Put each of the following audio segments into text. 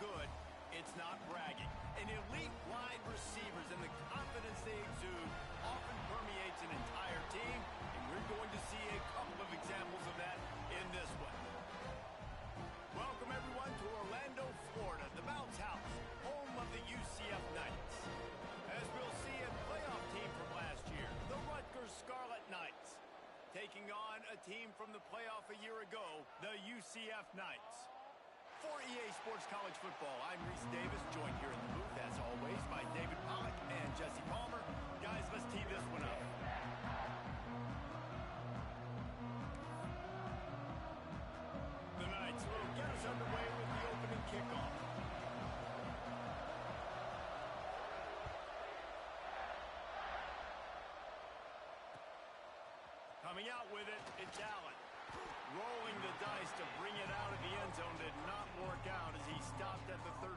good, it's not bragging. And elite wide receivers and the confidence they exude often permeates an entire team, and we're going to see a couple of examples of that in this one. Welcome, everyone, to Orlando, Florida, the Bounce House, home of the UCF Knights. As we'll see, a playoff team from last year, the Rutgers Scarlet Knights, taking on a team from the playoff a year ago, the UCF Knights. For EA Sports College Football, I'm Reese Davis, joined here in the booth, as always, by David Pollack and Jesse Palmer. Guys, let's tee this one up. The Knights will get us underway with the opening kickoff. Coming out with it, it's Allen. Rolling the dice to bring it out of the end zone did not work out as he stopped at the 13.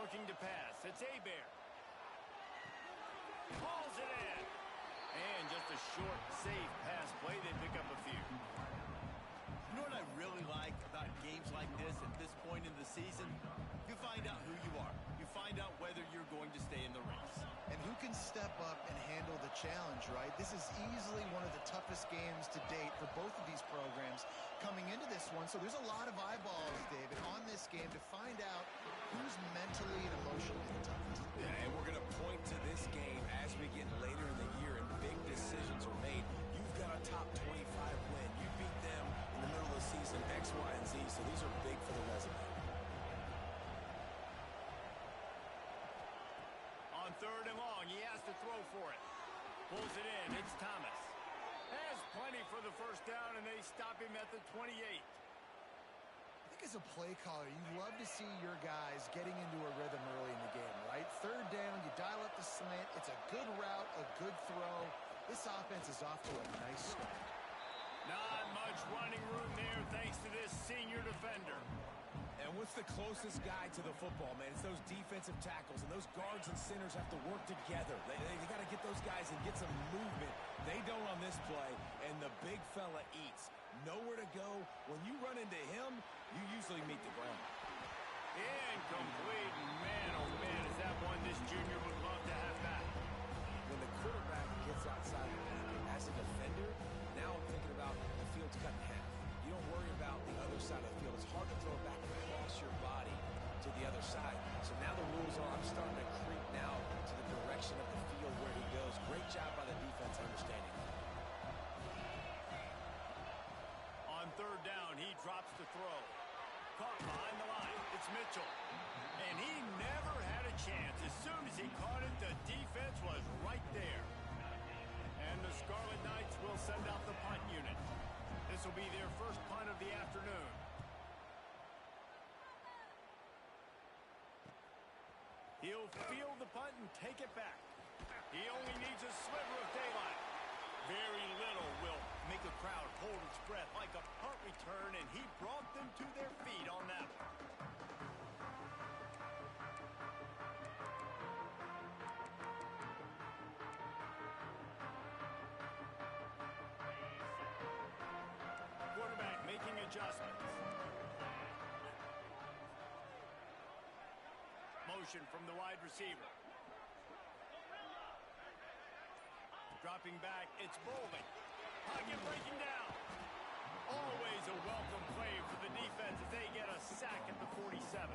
Looking to pass, it's Hebert. Pulls it in. And just a short, safe pass play, they pick up a few. You know what I really like about games like this at this point in the season? You find out who you are. You find out whether you're going to stay in the race. And who can step up and handle the challenge, right? This is easily one of the toughest games to date for both of these programs coming into this one. So there's a lot of eyeballs, David, on this game to find out who's mentally and emotionally the toughest. Yeah, and we're going to point to this game as we get later in the year and big decisions are made. You've got a top 25 win. You beat them in the middle of the season, X, Y, and Z, so these are big for the resume. On 3rd and long, he has to throw for it. Pulls it in, it's Thomas. Has plenty for the first down, and they stop him at the 28. I think as a play caller, you love to see your guys getting into a rhythm early in the game, right? 3rd down, you dial up the slant. It's a good route, a good throw. This offense is off to a nice start. Not much running room there thanks to this senior defender. And what's the closest guy to the football, man? It's those defensive tackles, and those guards and centers have to work together. They got to get those guys and get some movement. They don't on this play, and the big fella eats. Nowhere to go. When you run into him, you usually meet the ground. Incomplete. Man, oh man, is that one this junior would love to have back. When the quarterback gets outside the pocket as a defender, now I'm thinking about the field's cut in half. You don't worry about the other side of the field. It's hard to throw it back across your body to the other side. So now the rules are I'm starting to creep now to the direction of the field where he goes. Great job by the defense understanding that. On 3rd down, he drops to throw. Caught behind the line. It's Mitchell. And he never had a chance. As soon as he caught it, the defense was right there. And the Scarlet Knights will send out the punt unit. This will be their first punt of the afternoon. He'll field the punt and take it back. He only needs a sliver of daylight. Very little will make a crowd hold its breath like a punt return, and he brought them to their feet on that one. Quarterback making adjustments. Motion from the wide receiver. Dropping back, it's Bolden. Pocket breaking down. Always a welcome play for the defense as they get a sack at the 47.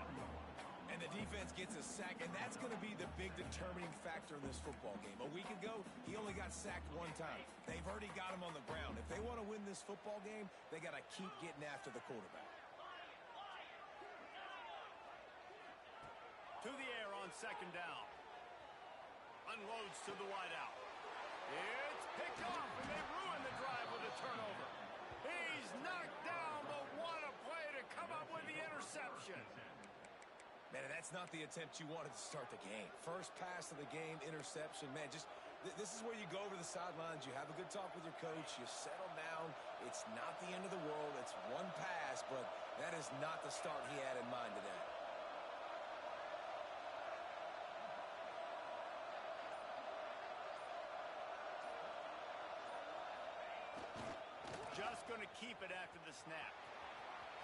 And the defense gets a sack, and that's going to be the big determining factor in this football game. A week ago, he only got sacked one time. They've already got him on the ground. If they want to win this football game, they got to keep getting after the quarterback. To the air on 2nd down. Unloads to the wideout. It's picked off, and they ruin the drive with a turnover. He's knocked down, but what a play to come up with the interception. Man, that's not the attempt you wanted to start the game. First pass of the game, interception. Man, just this is where you go over the sidelines. You have a good talk with your coach. You settle down. It's not the end of the world. It's one pass, but that is not the start he had in mind today. just going to keep it after the snap.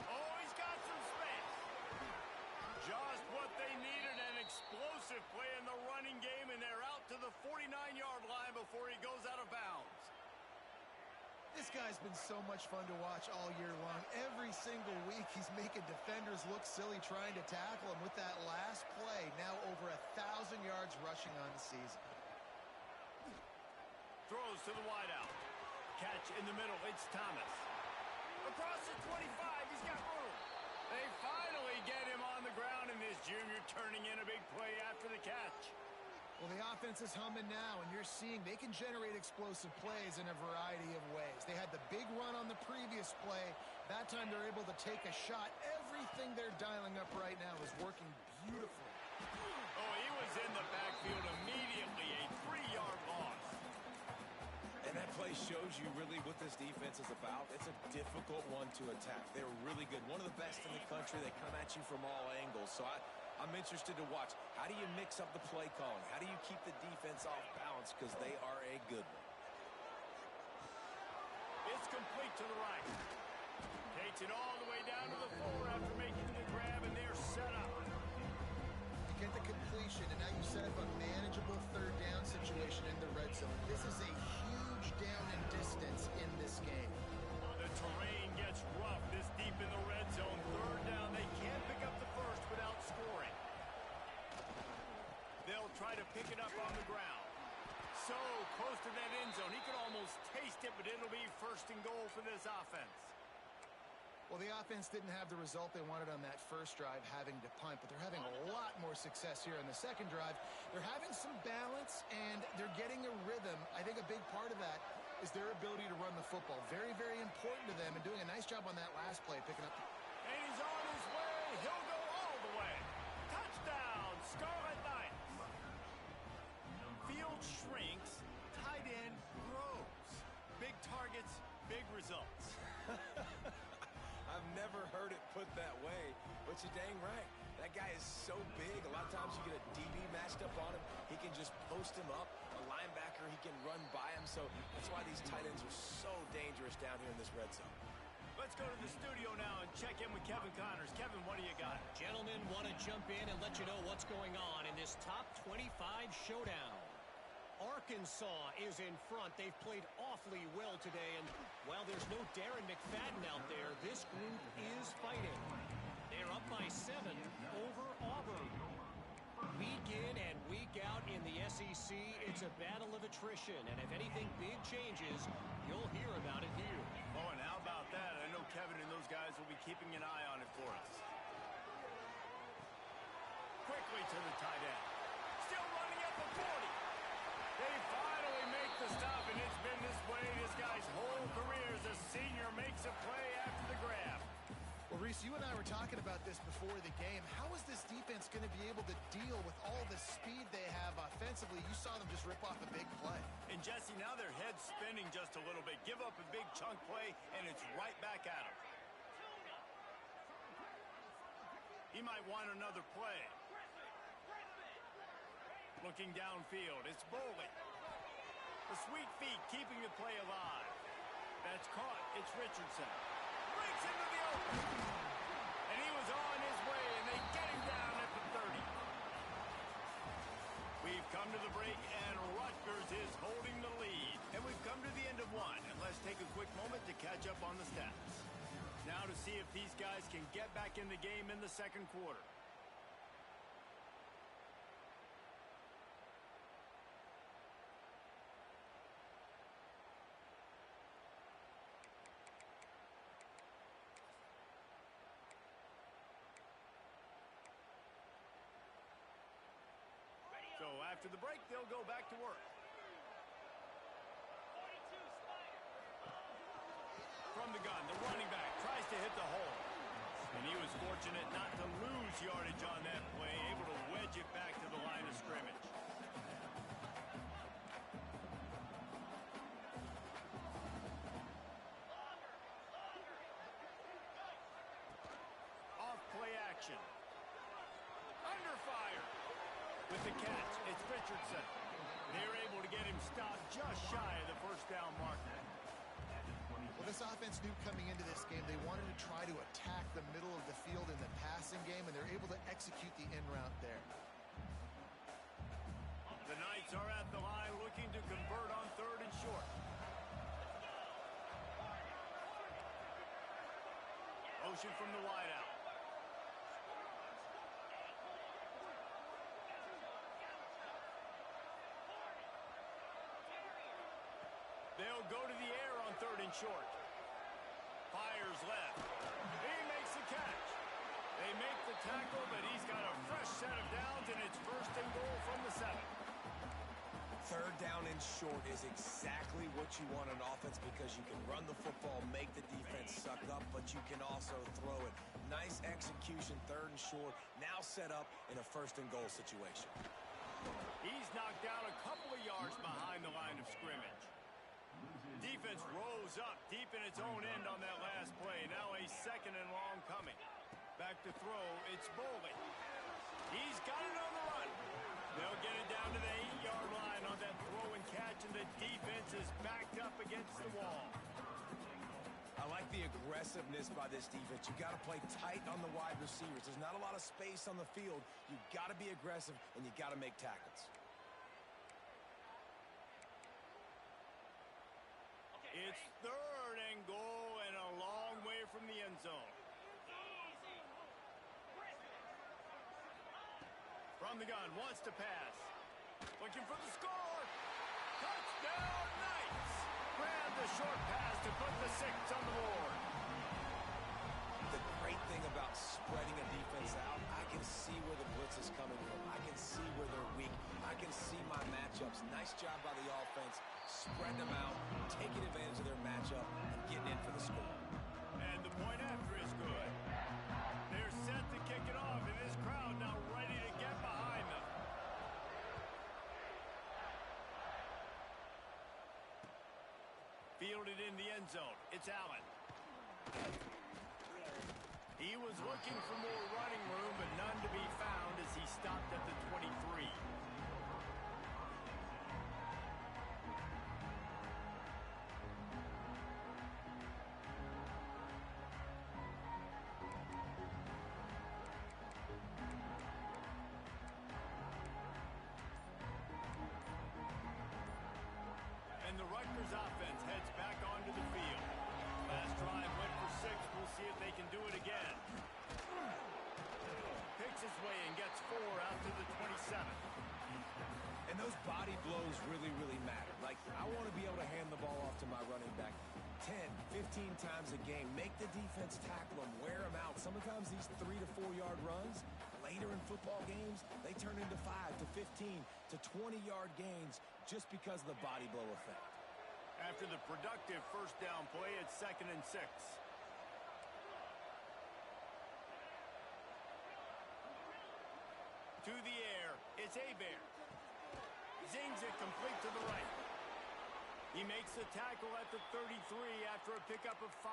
Oh, he's got some space. Just what they needed, an explosive play in the running game, and they're out to the 49-yard line before he goes out of bounds. This guy's been so much fun to watch all year long. Every single week he's making defenders look silly trying to tackle him with that last play. Now over 1,000 yards rushing on the season. Throws to the wideout. Catch in the middle. It's Thomas. Across the 25. He's got room. They finally get him on the ground, and this junior turning in a big play after the catch. Well, the offense is humming now, and you're seeing they can generate explosive plays in a variety of ways. They had the big run on the previous play. That time they're able to take a shot. Everything they're dialing up right now is working beautifully. Oh, he was in the backfield immediately. A 3-yard loss. And that play shows you really what this defense is about. It's a difficult one to attack. They're really good. One of the best in the country. They come at you from all angles. So I'm interested to watch. How do you mix up the play calling? How do you keep the defense off balance? Because they are a good one. It's complete to the right. Takes it all the way down to the floor after making the grab, and they're set up. You get the completion, and now you set up a manageable third down situation in the red zone. This is a huge down and distance in this game. The terrain gets rough this deep in the red zone. Third down, they can't pick up the first without scoring. They'll try to pick it up on the ground. So close to that end zone. He could almost taste it, but it'll be first and goal for this offense. Well, the offense didn't have the result they wanted on that first drive, having to punt, but they're having a lot more success here in the second drive. They're having some balance, and they're getting a rhythm. I think a big part of that is their ability to run the football. Very, very important to them, and doing a nice job on that last play, picking up. And he's on his way. He'll go all the way. Touchdown, Scarlet Knights. Field shrinks, tight end grows. Big targets, big results. I've never heard it put that way, but you're dang right. That guy is so big. A lot of times you get a DB matched up on him. He can just post him up. A linebacker, he can run by him. So that's why these tight ends are so dangerous down here in this red zone. Let's go to the studio now and check in with Kevin Connors. Kevin, what do you got? Gentlemen, want to jump in and let you know what's going on in this top 25 showdown. Arkansas is in front. They've played awfully well today, and while there's no Darren McFadden out there, this group is fighting. They're up by 7 over Auburn. Week in and week out in the SEC, it's a battle of attrition, and if anything big changes, you'll hear about it here. Oh, and how about that? I know Kevin and those guys will be keeping an eye on it for us. Quickly to the tight end. Still running up the 40. They finally make the stop, and it's been this way this guy's whole career as a senior makes a play after the grab. Well, Reese, you and I were talking about this before the game. How is this defense going to be able to deal with all the speed they have offensively? You saw them just rip off a big play. And, Jesse, now their head's spinning just a little bit. Give up a big chunk play, and it's right back at them. He might want another play. Looking downfield, it's Boley. The sweet feet keeping the play alive. That's caught. It's Richardson. Breaks into the open. And he was on his way, and they get him down at the 30. We've come to the break, and Rutgers is holding the lead. And we've come to the end of one. And let's take a quick moment to catch up on the stats. Now to see if these guys can get back in the game in the second quarter. So after the break, they'll go back to work. From the gun, the running back tries to hit the hole. And he was fortunate not to lose yardage on that play, able to wedge it back to the line of scrimmage. Off play action. Under fire. With the catch, it's Richardson. They're able to get him stopped just shy of the first down marker. Well, this offense knew coming into this game they wanted to try to attack the middle of the field in the passing game, and they're able to execute the in route there. The Knights are at the line looking to convert on 3rd and short. Motion from the wideout. They'll go to the air on 3rd and short. Fires left. He makes the catch. They make the tackle, but he's got a fresh set of downs, and it's 1st and goal from the 7. 3rd down and short is exactly what you want on offense because you can run the football, make the defense suck up, but you can also throw it. Nice execution, 3rd and short, now set up in a 1st and goal situation. He's knocked down a couple of yards behind the line of scrimmage. Defense rose up deep in its own end on that last play. Now a 2nd and long coming. Back to throw, it's Bolden. He's got it on the run. They'll get it down to the 8-yard line on that throw and catch, and the defense is backed up against the wall. I like the aggressiveness by this defense. You got to play tight on the wide receivers. There's not a lot of space on the field. You got to be aggressive, and you got to make tackles. It's 3rd and goal and a long way from the end zone. From the gun, wants to pass. Looking for the score. Touchdown, Knights! Grab the short pass to put the 6 on the board. The great thing about spreading a defense out, I can see where the blitz is coming from. I can see where they're weak. I can see my matchups. Nice job by the offense. Spread them out, taking advantage of their matchup, and getting in for the score. And the point after is good. They're set to kick it off, and this crowd now ready to get behind them. Fielded in the end zone. It's Allen. He was looking for more running room, but none to be found as he stopped at the 23. And the Rutgers offense heads back onto the field. Last drive went for 6. We'll see if they can do it again. Picks his way and gets 4 out to the 27. And those body blows really, really matter. Like, I want to be able to hand the ball off to my running back 10, 15 times a game. Make the defense tackle them, wear them out. Sometimes these 3 to 4 yard runs, later in football games, they turn into 5 to 15 to 20-yard gains just because of the body blow effect. After the productive 1st down play, it's 2nd and 6. To the air, it's Hebert. Zings it complete to the right. He makes the tackle at the 33 after a pickup of 5.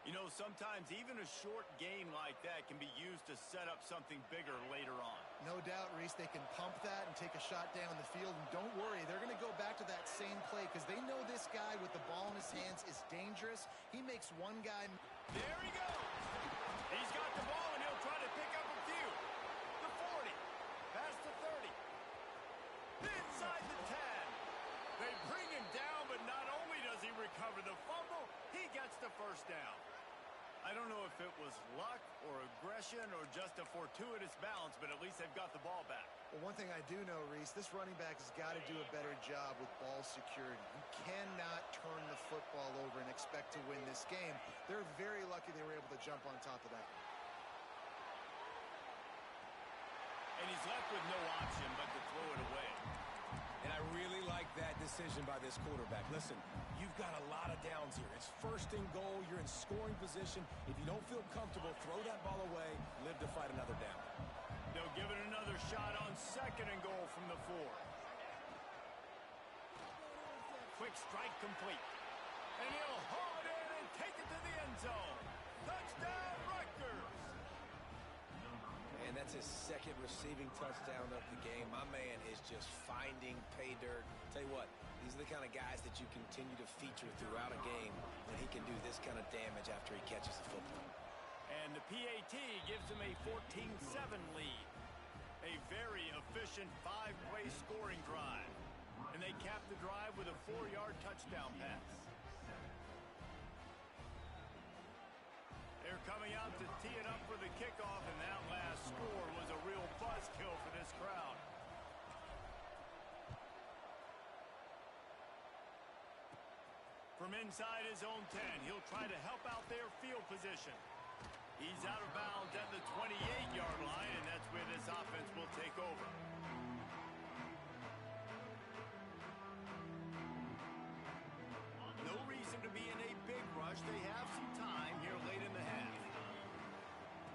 You know, sometimes even a short gain like that can be used to set up something bigger later on. No doubt, Reese, they can pump that and take a shot down the field. And don't worry, they're going to go back to that same play because they know this guy with the ball in his hands is dangerous. He makes one guy... There he goes. He's got the ball, and he'll try to pick up a few. The 40. Past the 30. Inside the 10. They bring him down, but not only does he recover the fumble, he gets the 1st down. I don't know if it was luck or aggression or just a fortuitous bounce, but at least they've got the ball back. Well, one thing I do know, Reese, this running back has got to do a better job with ball security. You cannot turn the football over and expect to win this game. They're very lucky they were able to jump on top of that. And he's left with no option but to throw it away. And I really like that decision by this quarterback. Listen, you've got a lot of downs here. It's 1st and goal. You're in scoring position. If you don't feel comfortable, throw that ball away. Live to fight another down. They'll give it another shot on 2nd and goal from the 4. Quick strike complete. And he'll haul it in and take it to the end zone. Touchdown, Rutgers! And that's his second receiving touchdown of the game. My man is just finding pay dirt. Tell you what, these are the kind of guys that you continue to feature throughout a game when he can do this kind of damage after he catches the football. And the PAT gives him a 14-7 lead. A very efficient 5-play scoring drive. And they cap the drive with a 4-yard touchdown pass. They're coming out to tee it up for the kickoff, and that last score was a real buzzkill for this crowd. From inside his own 10, he'll try to help out their field position. He's out of bounds at the 28-yard line, and that's where this offense will take over. No reason to be in a big rush. They have some time here late in the half.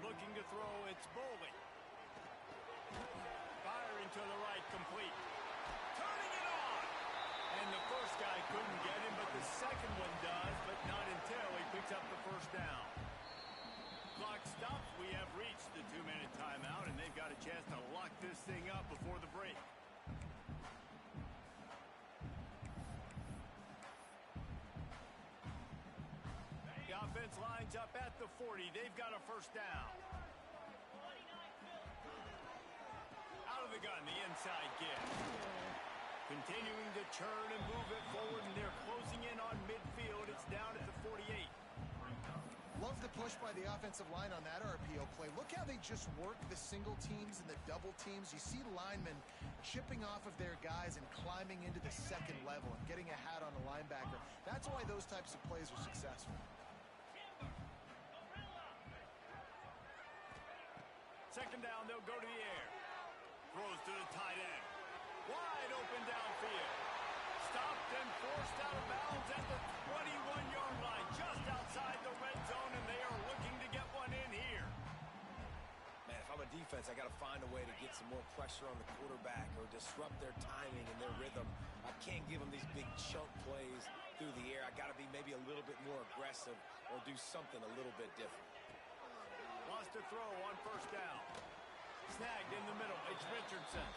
Looking to throw, it's Bowling. Firing to the right, complete. Turning it on! And the first guy couldn't get him, but the second one does, but not until he picks up the first down. Clock stops. We have reached the 2-minute timeout, and they've got a chance to lock this thing up before the break. The offense lines up at the 40. They've got a first down. Out of the gun, the inside give. Continuing to churn and move it forward, and they're closing in on midfield. It's down at the 48. Love the push by the offensive line on that RPO play. Look how they just work the single teams and the double teams. You see linemen chipping off of their guys and climbing into the second level and getting a hat on a linebacker. That's why those types of plays are successful. Second down, they'll go to the air. Throws to the tight end. Wide open downfield. Stopped and forced out of bounds at the 21-yard line, just outside the red zone, and they are looking to get one in here. Man, if I'm a defense, I got to find a way to get some more pressure on the quarterback or disrupt their timing and their rhythm. I can't give them these big chunk plays through the air. I got to be maybe a little bit more aggressive or do something a little bit different. Wants to throw on first down. Snagged in the middle. It's Richardson.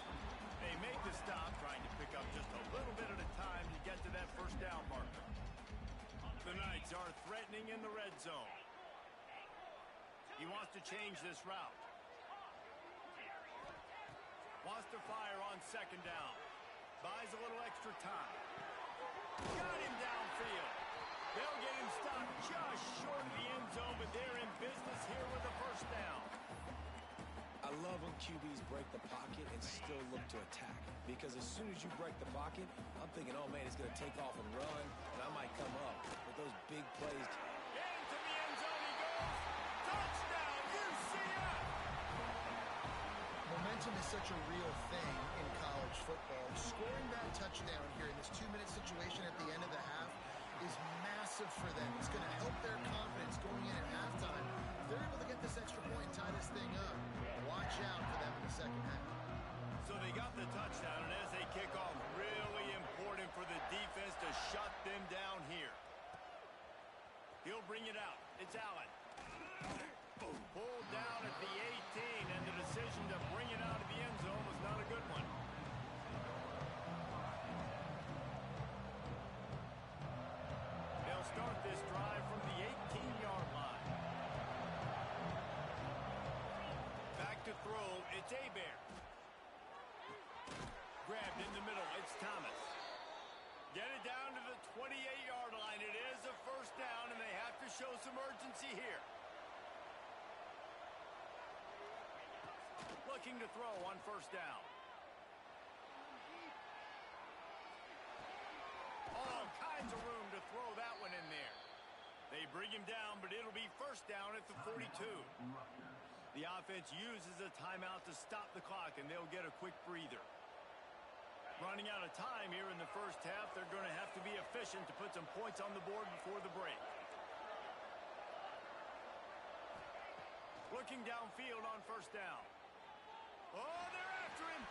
They make the stop, trying to pick up just a little bit at a time to get to that first down marker. The Knights are threatening in the red zone. He wants to change this route. Wants to fire on second down. Buys a little extra time. Got him downfield. They'll get him stopped just short of the end zone, but they're in business here with a first down. I love when QBs break the pocket and still look to attack. Because as soon as you break the pocket, I'm thinking, oh man, he's going to take off and run, and I might come up. But those big plays. Into the end zone he goes. Touchdown, UCF! Momentum is such a real thing in college football. Scoring that touchdown here in this 2-minute situation at the end of the half is massive for them. It's going to help their confidence going in at halftime. If they're able to get this extra point and tie this thing up, watch out for them in the second half. So they got the touchdown, and as they kick off, really important for the defense to shut them down here. He'll bring it out. It's Allen. Pulled down at the 18, and the decision to bring it out of the end zone was not a good one. They'll start this drive from the 18-yard line. Back to throw, it's Hebert. Grabbed in the middle, it's Thomas. Get it down to the 28-yard line. It is a first down, and they have to show some urgency here. Looking to throw on first down. All kinds of room to throw that one in there. They bring him down, but it'll be first down at the 42. The offense uses a timeout to stop the clock, and they'll get a quick breather. Running out of time here in the first half. They're going to have to be efficient to put some points on the board before the break. Looking downfield on first down. Oh, they're after him.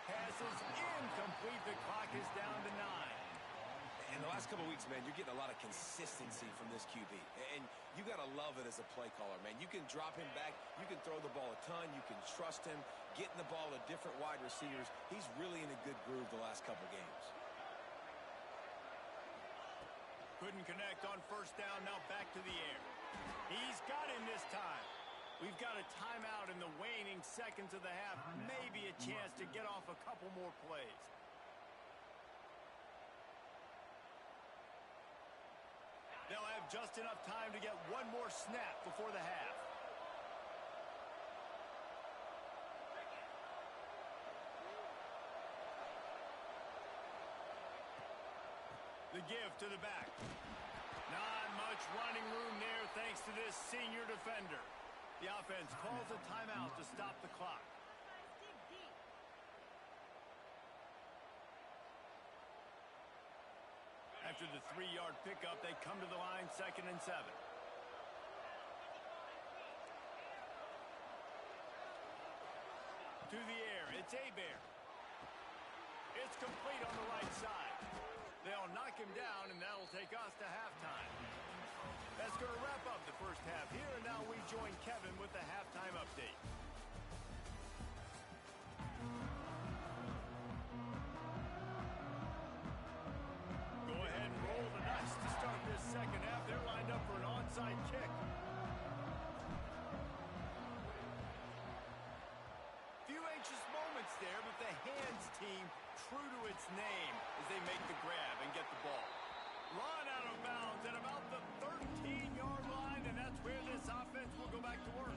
Pass is incomplete. The clock is down to 9. In the last couple of weeks, man, you're getting a lot of consistency from this QB. And you got to love it as a play caller, man. You can drop him back. You can throw the ball a ton. You can trust him. Getting the ball to different wide receivers. He's really in a good groove the last couple of games. Couldn't connect on first down. Now back to the air. He's got him this time. We've got a timeout in the waning seconds of the half. Maybe a chance to get off a couple more plays. They'll have just enough time to get one more snap before the half. The give to the back. Not much running room there thanks to this senior defender. The offense calls a timeout to stop the clock. After the 3-yard pickup, they come to the line, 2nd and 7. To the air, it's Hebert. It's complete on the right side. They'll knock him down, and that'll take us to halftime. That's going to wrap up the first half here, and now we join Kevin with the halftime update. Go ahead and roll the dice to start this second half. They're lined up for an onside kick. Few anxious moments there, but the hands team true to its name as they make the grab and get the ball. Run out of bounds at about the 13-yard line, and that's where this offense will go back to work.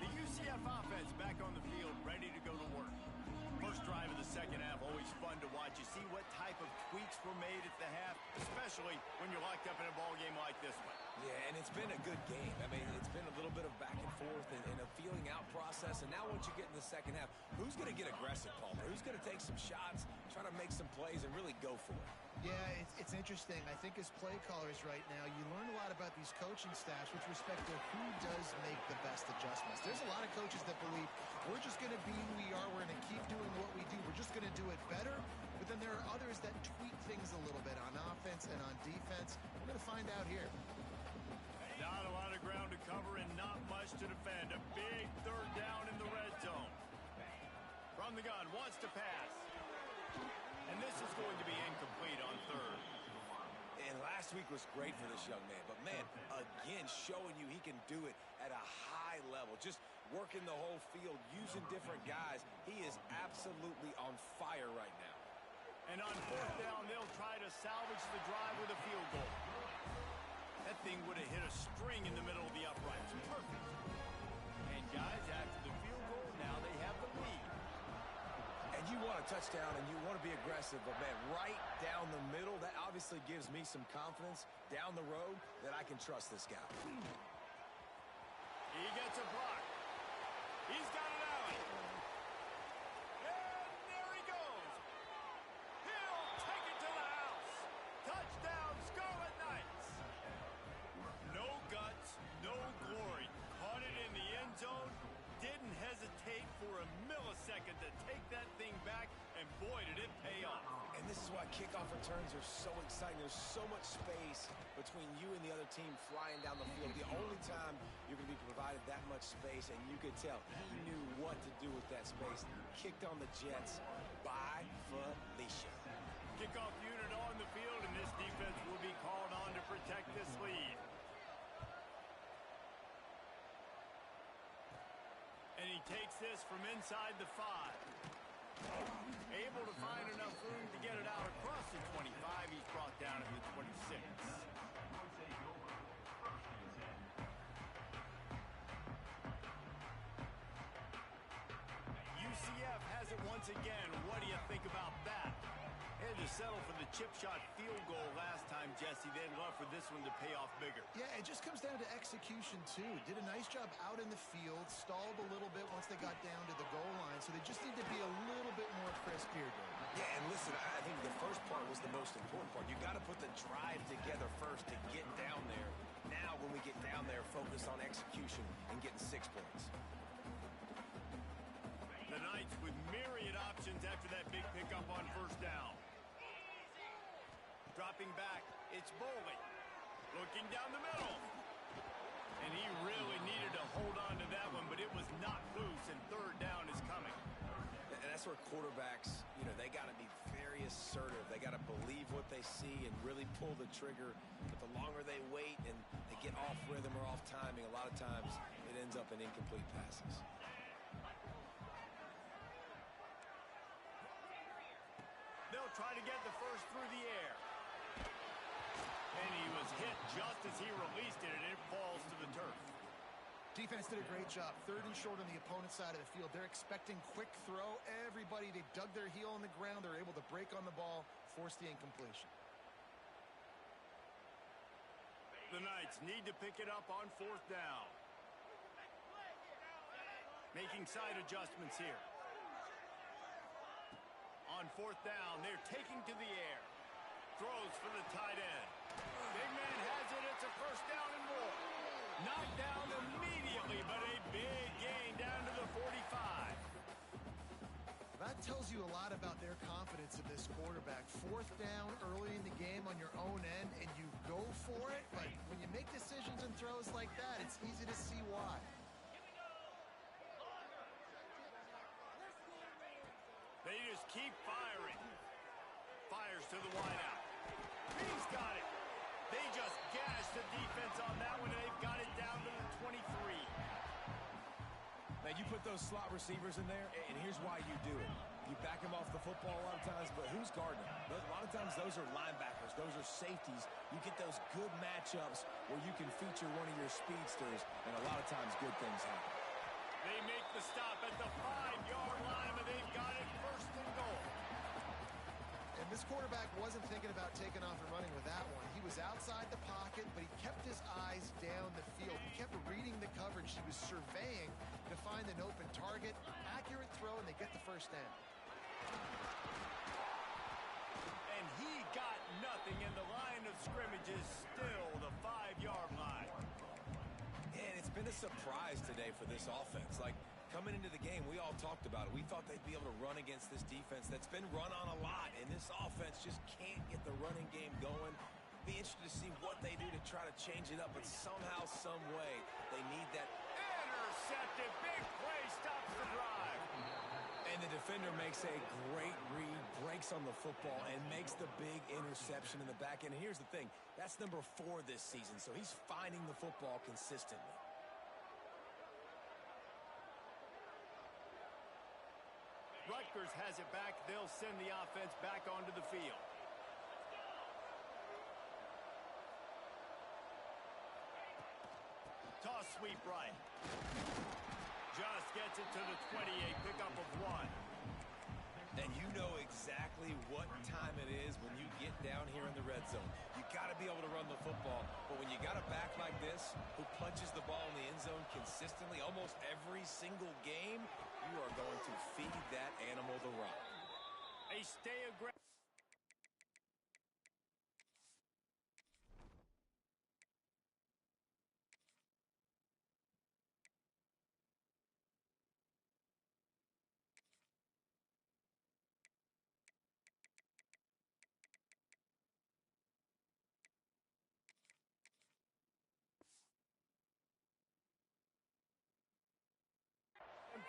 The UCF offense back on the field, ready to go to work. First drive of the second half, always fun to watch. You see what type of tweaks were made at the half, especially when you're locked up in a ball game like this one. Yeah, and it's been a good game. I mean, it's been a little bit of back and forth and a feeling out process. And now once you get in the second half, who's going to get aggressive, Palmer? Who's going to take some shots, try to make some plays, and really go for it? Yeah, it's interesting. I think as play callers right now, you learn a lot about these coaching staffs with respect to who does make the best adjustments. There's a lot of coaches that believe we're just going to be who we are. We're going to keep doing what we do. We're just going to do it better. But then there are others that tweak things a little bit on offense and on defense. We're going to find out here. Not a lot of ground to cover and not much to defend. A big third down in the red zone. From the gun, wants to pass. And this is going to be incomplete on third. And last week was great for this young man. But, man, again, showing you he can do it at a high level. Just working the whole field, using different guys. He is absolutely on fire right now. And on fourth down, they'll try to salvage the drive with a field goal. That thing would have hit a string in the middle of the uprights. Perfect. And, guys, after the field goal, now they have the lead. And you want a touchdown and you want to be aggressive, but, man, right down the middle, that obviously gives me some confidence down the road that I can trust this guy. He gets a block. He's got an alley. And there he goes. He'll take it to the house. Touchdown, Scarlet Knights. No guts, no glory. Caught it in the end zone. Didn't hesitate for a millisecond to take that thing back, and boy, did it pay off. And this is why kickoff returns are so exciting. There's so much space between you and the other team flying down the field. The only time you're going to be provided that much space, and you could tell he knew what to do with that space. Kicked on the Jets by Felicia. Kickoff unit on the field, and this defense will be called on to protect this lead. And he takes this from inside the 5. Able to find enough room to get it out across the 25. He's brought down at the 26. UCF has it once again. What do you think about that? Had to settle for the chip shot field goal last time, Jesse. They'd love for this one to pay off bigger. Yeah, it just comes down to execution, too. Did a nice job out in the field, stalled a little bit once they got down to the goal line, so they just need to be a little bit more crisp here, Dave. Yeah, and listen, I think the first part was the most important part. You got to put the drive together first to get down there. Now, when we get down there, focus on execution and getting 6 points. The Knights with myriad options after that big pickup on first down. Dropping back, it's Boley. Looking down the middle. And he really needed to hold on to that one, but it was not loose, and third down is coming. And that's where quarterbacks, they got to be very assertive. They got to believe what they see and really pull the trigger. But the longer they wait and they get off rhythm or off timing, a lot of times it ends up in incomplete passes. They'll try to get the first through the air. And he was hit just as he released it, and it falls to the turf. Defense did a great job. Third and short on the opponent's side of the field. They're expecting quick throw. Everybody, they dug their heel on the ground. They're able to break on the ball, force the incompletion. The Knights need to pick it up on fourth down. Making side adjustments here. On fourth down, they're taking to the air. Throws for the tight end. Big man has it. It's a first down and more. Knocked down immediately, but a big gain down to the 45. That tells you a lot about their confidence in this quarterback. Fourth down early in the game on your own end, and you go for it. But when you make decisions and throws like that, it's easy to see why. They just keep firing. Fires to the wideout. He's got it. They just gashed the defense on that one, and they've got it down to the 23. Man, you put those slot receivers in there, and here's why you do it. You back them off the football a lot of times, but who's guarding them? A lot of times those are linebackers. Those are safeties. You get those good matchups where you can feature one of your speedsters, and a lot of times good things happen. They make the stop at the 5-yard line, and they've got it first and goal. And this quarterback wasn't thinking about taking off and running with that one. He was outside the pocket, but he kept his eyes down the field. He kept reading the coverage. He was surveying to find an open target. Accurate throw, and they get the first down. And he got nothing, and the line of scrimmage is still the 5-yard line. And it's been a surprise today for this offense. Like, coming into the game, we all talked about it. We thought they'd be able to run against this defense that's been run on a lot, and this offense just can't get the running game going. Be interested to see what they do to try to change it up, but somehow, some way, they need that. Intercepted. Big play stops the drive. And the defender makes a great read, breaks on the football, and makes the big interception in the back end. And here's the thing. That's number 4 this season, so he's finding the football consistently. Rutgers has it back. They'll send the offense back onto the field. Toss sweep right. Just gets it to the 28. Pickup of 1. And you know exactly what time it is when you get down here in the red zone. You got to be able to run the football, but when you got a back like this who punches the ball in the end zone consistently almost every single game, you are going to feed that animal the rock. They stay aggressive.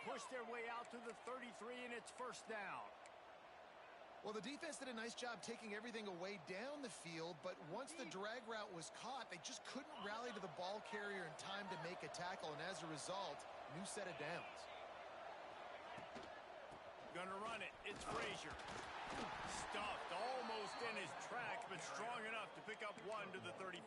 Push their way out to the 33, and it's first down. Well, the defense did a nice job taking everything away down the field, but once the drag route was caught, they just couldn't rally to the ball carrier in time to make a tackle, and as a result, new set of downs. Gonna run it. It's Frazier. Stuffed almost in his tracks, but strong enough to pick up 1 to the 35.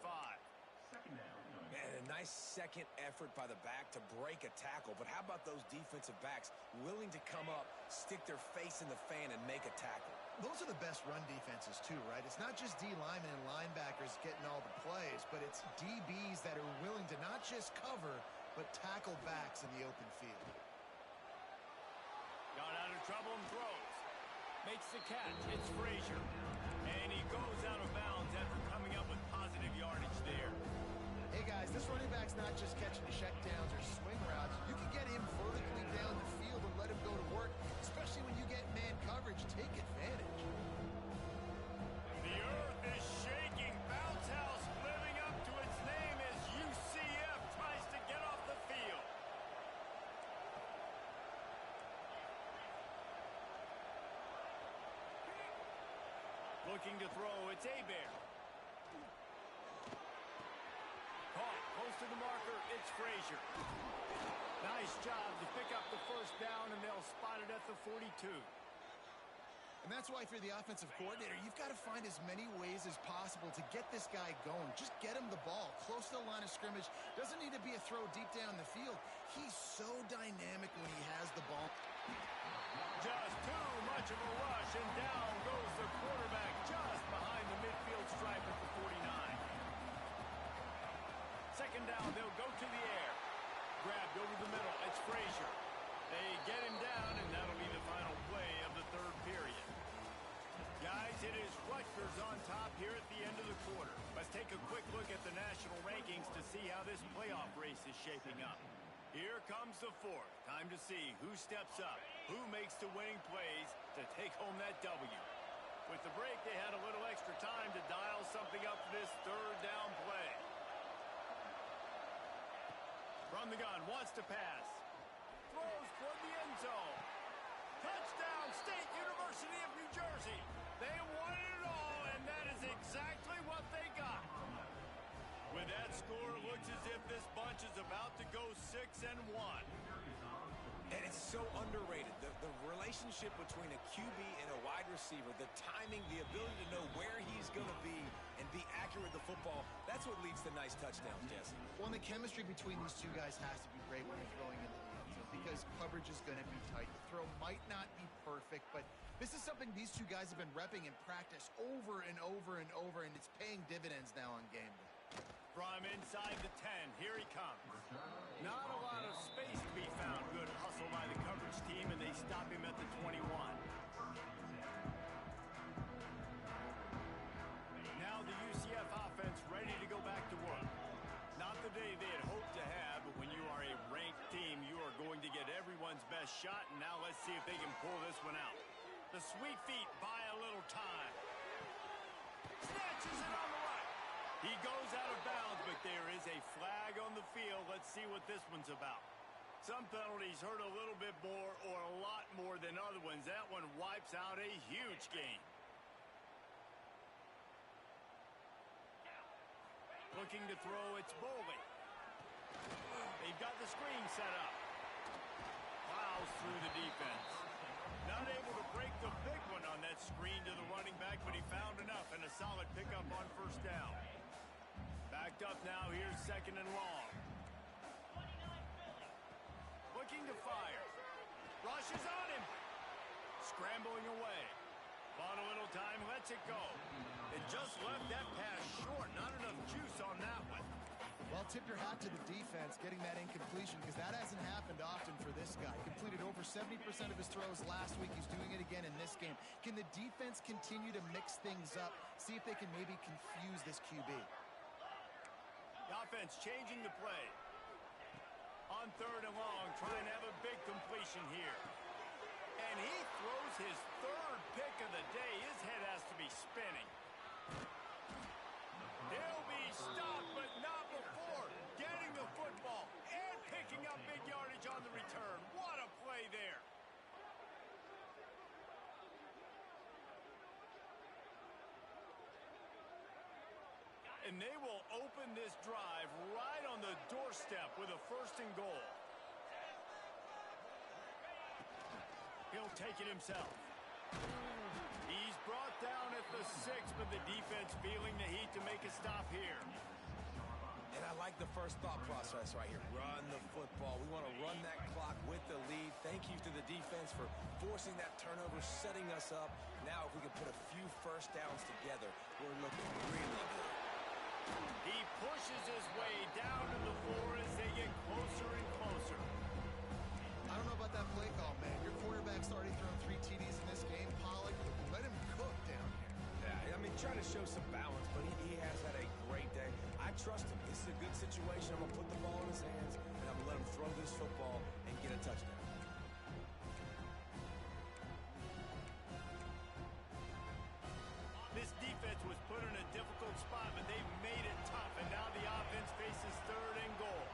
Man, a nice second effort by the back to break a tackle. But how about those defensive backs willing to come up, stick their face in the fan, and make a tackle? Those are the best run defenses, too, right? It's not just D linemen and linebackers getting all the plays, but it's DBs that are willing to not just cover, but tackle backs in the open field. Got out of trouble and throws. Makes the catch. It's Frazier. And he goes out of bounds after coming up with positive yardage there. Hey, guys, this running back's not just catching checkdowns or swing routes. You can get him vertically down the field and let him go to work Looking to throw, it's Abear. Caught, close to the marker, it's Frazier. Nice job to pick up the first down, and they'll spot it at the 42. And that's why if you're the offensive coordinator, you've got to find as many ways as possible to get this guy going. Just get him the ball close to the line of scrimmage. Doesn't need to be a throw deep down the field. He's so dynamic when he has the ball. Just too much of a rush, and down goes the quarterback just behind the midfield stripe at the 49. Second down, they'll go to the air. Grabbed over the middle, it's Frazier. They get him down, and that'll be the final play of the third period. Guys, it is Rutgers on top here at the end of the quarter. Let's take a quick look at the national rankings to see how this playoff race is shaping up. Here comes the fourth. Time to see who steps up, who makes the winning plays to take home that W. With the break, they had a little extra time to dial something up for this third down play. From the gun, wants to pass. Throws toward the end zone. Touchdown, State University of New Jersey. They wanted it all, and that is exactly what they got. With that score, it looks as if this bunch is about to go 6-1. And it's so underrated. The relationship between a QB and a wide receiver, the timing, the ability to know where he's going to be and be accurate with the football, that's what leads to nice touchdowns, Jesse. Well, and the chemistry between these two guys has to be great when you're throwing into the end zone because coverage is going to be tight. The throw might not be perfect, but this is something these two guys have been repping in practice over and over and over, and it's paying dividends now on game day. From inside the 10, here he comes. Not a lot of space to be found. Good hustle by the coverage team, and they stop him at the 21. Now the UCF offense ready to go back to work. Not the day they had hoped to have, but when you are a ranked team, you are going to get everyone's best shot, and now let's see if they can pull this one out. The sweet feet buy a little time. Snatches it on the right. He goes out of bounds, but there is a flag on the field. Let's see what this one's about. Some penalties hurt a little bit more or a lot more than other ones. That one wipes out a huge game. Looking to throw, it's Boley. They've got the screen set up. Plows through the defense. Not able to break the big one on that screen to the running back, but he found enough and a solid pickup on first down. Backed up now, here's second and long. Looking to fire. Rushes on him. Scrambling away. Bought a little time, lets it go. It just left that pass short. Not enough juice on that one. Well, tip your hat to the defense getting that incompletion because that hasn't happened often for this guy. Completed over 70% of his throws last week. He's doing it again in this game. Can the defense continue to mix things up? See if they can maybe confuse this QB. The offense changing the play. On third and long, trying to have a big completion here. And he throws his third pick of the day. His head has to be spinning. He'll be stopped, but not before getting the football and picking up big yardage on the return. What a play there. And they will open this drive right on the doorstep with a first and goal. He'll take it himself. He's brought down at the 6, but the defense feeling the heat to make a stop here. And I like the first thought process right here. Run the football. We want to run that clock with the lead. Thank you to the defense for forcing that turnover, setting us up. Now if we can put a few first downs together, we're looking really good. He pushes his way down to the floor as they get closer and closer. I don't know about that play call, man. Your quarterback's already thrown 3 TDs in this game. Pollock, let him cook down here. Yeah, I mean, trying to show some balance, but he has had a great day. I trust him. This is a good situation. I'm going to put the ball in his hands, and I'm going to let him throw this football and get a touchdown. This defense was put in a difficult spot, but they've made it tough, and now the offense faces third and goal.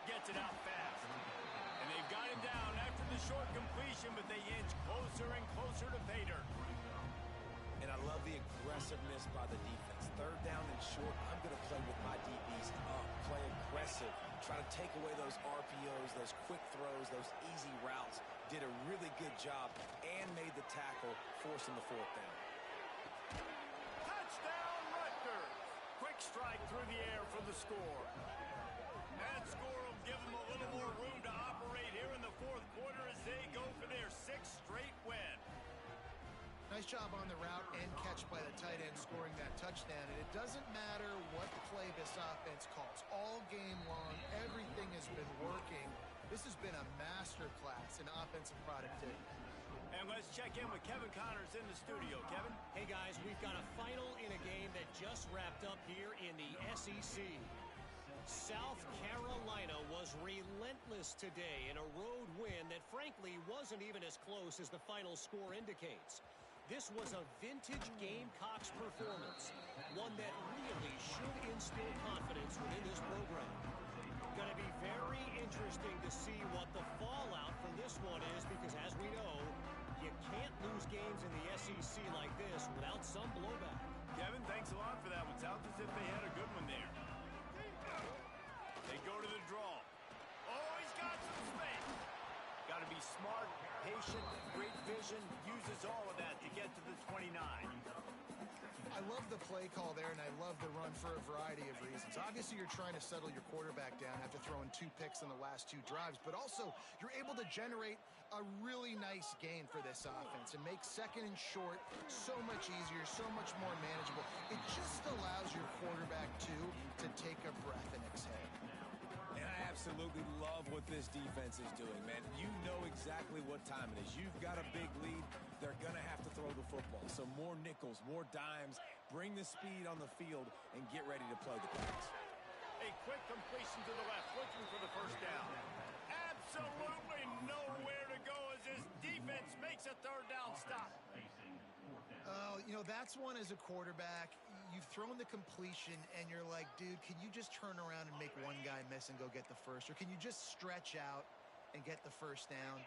Gets it out fast. And they've got him down after the short completion, but they inch closer and closer love the aggressiveness by the defense. Third down and short, I'm going to play with my DBs up, play aggressive, try to take away those RPOs, those quick throws, those easy routes. Did a really good job and made the tackle, forcing the fourth down. Touchdown, Rutgers. Quick strike through the air for the score. That score will give them a little more room to operate here in the fourth quarter as they go for their 6th straight win. Nice job on the route and catch by the tight end scoring that touchdown. And it doesn't matter what play this offense calls. All game long, everything has been working. This has been a masterclass in offensive productivity. And let's check in with Kevin Connors in the studio. Kevin? Hey, guys, we've got a final in a game that just wrapped up here in the SEC. South Carolina was relentless today in a road win that, frankly, wasn't even as close as the final score indicates. This was a vintage Gamecocks performance, one that really should instill confidence within this program. Going to be very interesting to see what the fallout from this one is, because as we know, you can't lose games in the SEC like this without some blowback. Kevin, thanks a lot for that one. Sounds as if they had a good one there. They go to the draw. Oh, he's got some space. Got to be smart, patient, great vision, uses all of that to get to the 29. I love the play call there, and I love the run for a variety of reasons. Obviously, you're trying to settle your quarterback down after throwing 2 picks in the last 2 drives, but also you're able to generate a really nice gain for this offense and make second and short so much easier, so much more manageable. It just allows your quarterback, too, to take a breath and exhale. And I absolutely love what this defense is doing, man. You know exactly what time it is. You've got a big lead. They're going to have to throw the football. So more nickels, more dimes, bring the speed on the field, and get ready to play the pass. A quick completion to the left, looking for the first down. Absolutely nowhere to go as his defense makes a third down stop. Oh, you know, that's one as a quarterback. You've thrown the completion, and you're like, dude, can you just turn around and make one guy miss and go get the first? Or can you just stretch out and get the first down?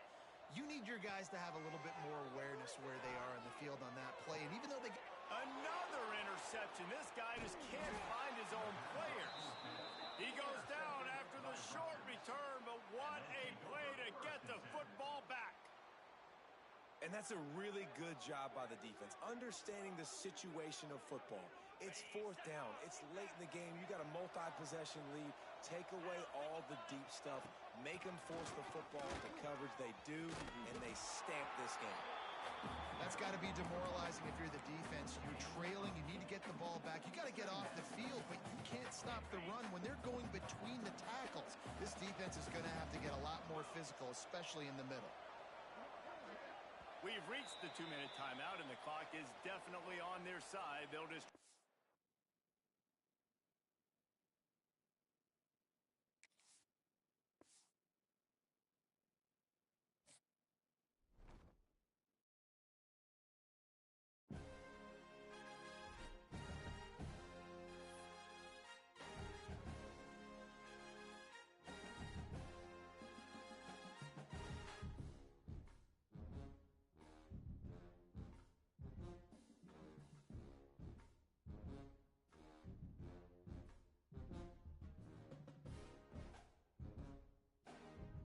You need your guys to have a little bit more awareness where they are in the field on that play. And even though they... Another interception. This guy just can't find his own players. He goes down after the short return, but what a play to get the football back. And that's a really good job by the defense, understanding the situation of football. It's 4th down. It's late in the game. You got a multi-possession lead. Take away all the deep stuff. Make them force the football into coverage. They do, and they stamp this game. That's got to be demoralizing if you're the defense. You're trailing. You need to get the ball back. You got to get off the field, but you can't stop the run when they're going between the tackles. This defense is going to have to get a lot more physical, especially in the middle. We've reached the 2-minute timeout, and the clock is definitely on their side. They'll just...